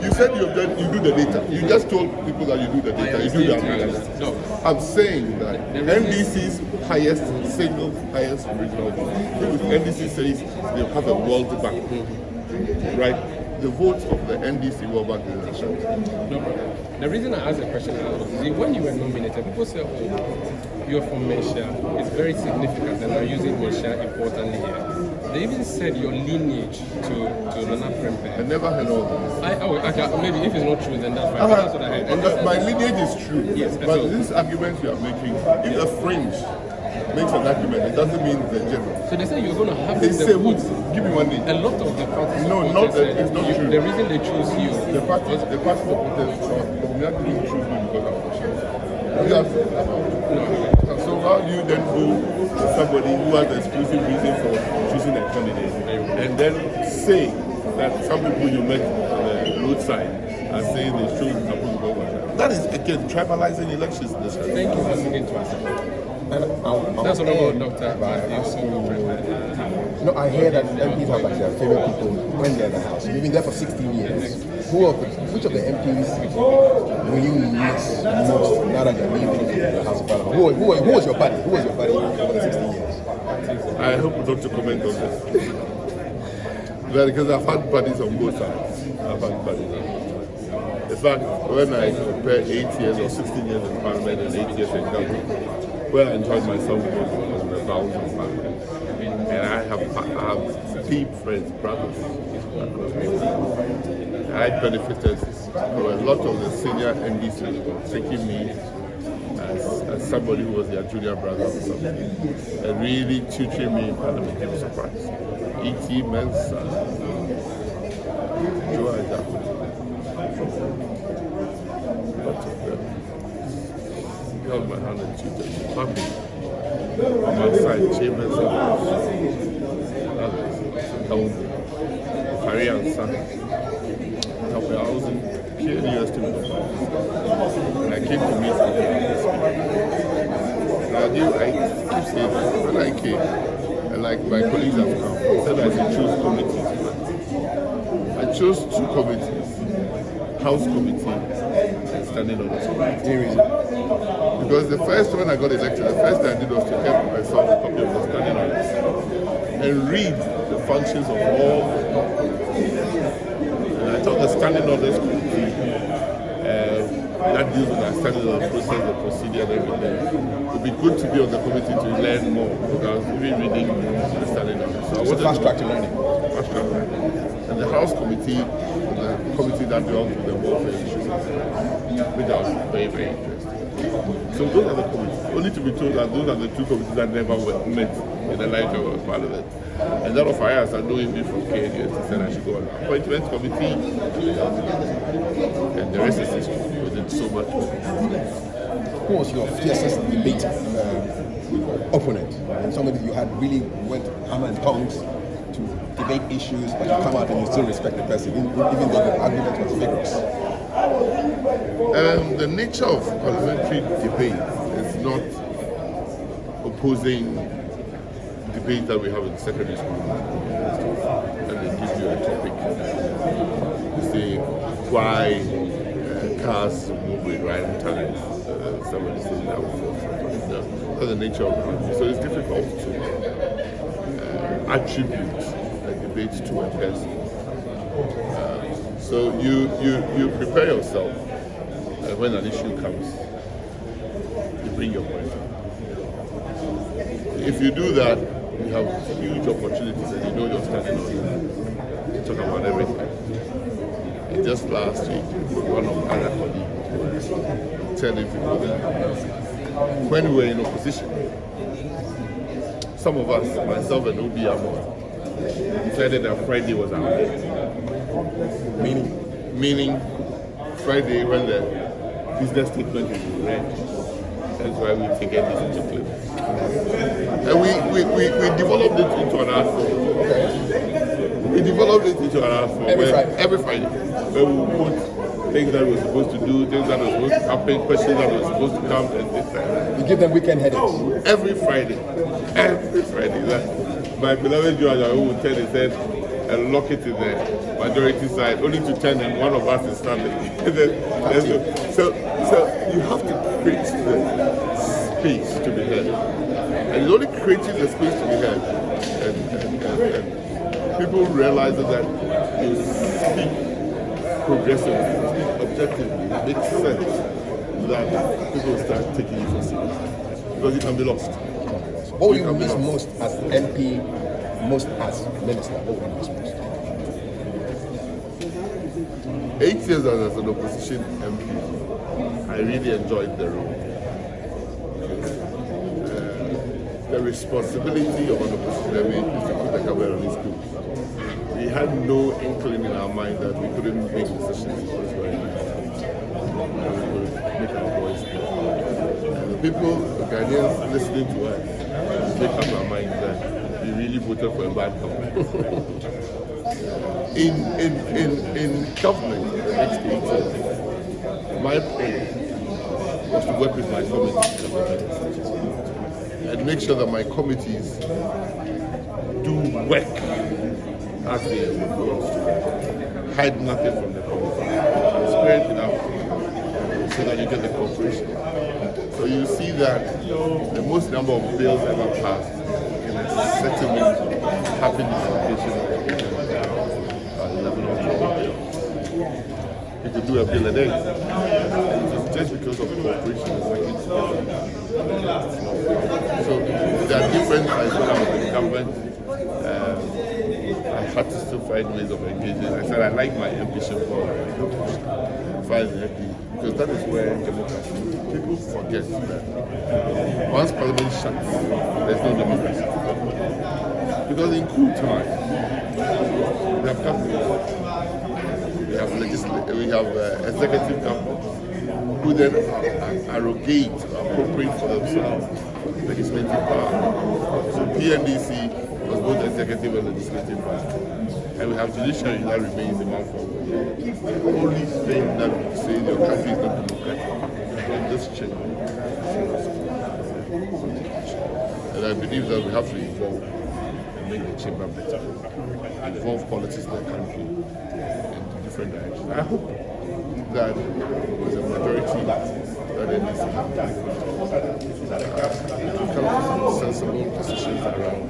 You said you do the data. You just told people that you do the data. You do the analysis. No. I'm saying that NDC's single highest regional vote. NDC says they have a World Bank, right? The votes of the NDC World Bank is national. No problem. The reason I asked the question is when you were nominated, people say, oh, you're from Mencia. It's very significant and you're using Mencia importantly here. They even said your lineage to Nana Prempeh. I never heard of this. Maybe if it's not true, then that's fine. That's what I heard. My lineage is true. Yes, but this argument you are making, if a fringe makes an argument, it doesn't mean the general. So they say you're going to have They say, give me one name. A lot of the parties. No, it's not true. The reason they choose you. The party supporters, we are going to choose me because I'm so how do you then go to somebody who has an exclusive reason for choosing a candidate and then say that some people you met on the roadside are saying they chose Napo to go? That is, again, tribalizing elections. Thank you for listening to us. That's what about Dr. No, I hear that MPs have like their favorite people when they're in the House. You've been there for 16 years. Which of the MPs will you miss most now that you're leaving the House of Parliament? Who was your buddy? Who was your buddy over the 16 years? I hope not to comment on this. Because I've had buddies on both sides. In fact, when I compare 8 years or 16 years in Parliament and 8 years in government, where I enjoyed myself was on the grounds of Parliament. And I have deep friends, brothers. I benefited from a lot of the senior NDCs taking me as somebody who was their junior brother or something, and really tutoring me in Parliament. It was a surprise. E.T. Mensa, Joe Ajako, lots of them. He held my hand and tutored me. Family. On my side, Chambers and others. Career and son. I was in Pure University and I came to meet him. I keep saying that when I came, and like my colleagues have come, said I should choose committees. I chose 2 committees, House Committee and Standing Orders Committee. Because the first when I got elected, the first thing I did was to get myself a copy of the Standing Orders and read the functions of all the committees. And I thought the Standing Orders Committee that deals with the standing of the process, the procedure, and everything. It would be good to be on the committee to learn more because we've been reading the standing orders. So it's fast track to learning. Fast track learning. And the House Committee, the committee that deals with the welfare issues, which I was very, very interested. So those are the committees. Only to be told that those are the 2 committees that never met in the life of Parliament. And that of IAS, I know him from KNUS, he said I should go on the appointment committee, and the rest is history. So much. Who was your fiercest debate opponent? And somebody you had really went hammer and tongs to debate issues, but you come out and you still respect the person, even though the argument was vigorous. The nature of parliamentary debate is not opposing debate that we have in secondary school. And they give you a topic. You say why cars move with riding talent. Somebody says that before. That's the nature of it. So it's difficult to attribute a debate to a person. So you prepare yourself when an issue comes. You bring your point. If you do that, you have huge opportunities and you know you're standing on to talk about everything. Just last week, one of other colleagues was telling people that when we were in opposition, some of us, myself and Obi Amor, decided that Friday was our day. Meaning Friday when the business statement is read. That's why we take this into claim. And we developed it into an art form. We developed it into an art form every Friday. Where we put things that we're supposed to do, things that are supposed to happen, questions that were supposed to come, and things like that. You give them weekend headaches. Every Friday. my beloved judge who would turn his head and lock it in the majority side, only to turn and one of us is standing. so you have to create the space to be heard. And it's only creating the space to be heard. And people realize that you speak progressively, objectively, it makes sense that people start taking you for serious. Because you can be lost. What will you miss most as MP, most as minister? What will you miss most? 8 years as an opposition MP, I really enjoyed the role. The responsibility of an opposition MP is to put the camera on his school. We had no inkling in our mind that we couldn't make decisions. We could make our voice heard. And the people, the Ghanaians listening to us, make up our mind that we really voted for a bad government. In government, the next 8 years, my aim was to work with my committees and make sure that my committees do work as they are supposed to. Hide nothing from the committee. Spread it out so that you get the cooperation. So you see that the most number of bills ever passed in a settlement happened in the location of 11 or 12 bills. You could do a bill a day. It's just because of cooperation and working together. So there are different times when I was in the government. I had to still find ways of engaging. I said I like my ambition for find the MP because that is where democracy. People forget that once Parliament shuts, there's no democracy. Because in coup time, we have government, we have executive government who then arrogate, appropriate for themselves legislative power. So PNDC was both executive and legislative power. And we have judiciary that remains in one form. The only thing that we say your country is not democratic in this chamber. And I believe that we have to evolve and make the chamber better. Involve politics in the country in different directions. I hope that with a majority that NDC come to some sensible decisions around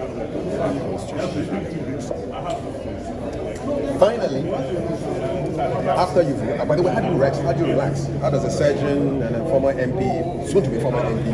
our constitution. Finally, after you've, by the way, how do you relax? How does a surgeon and a former MP, soon to be former MP,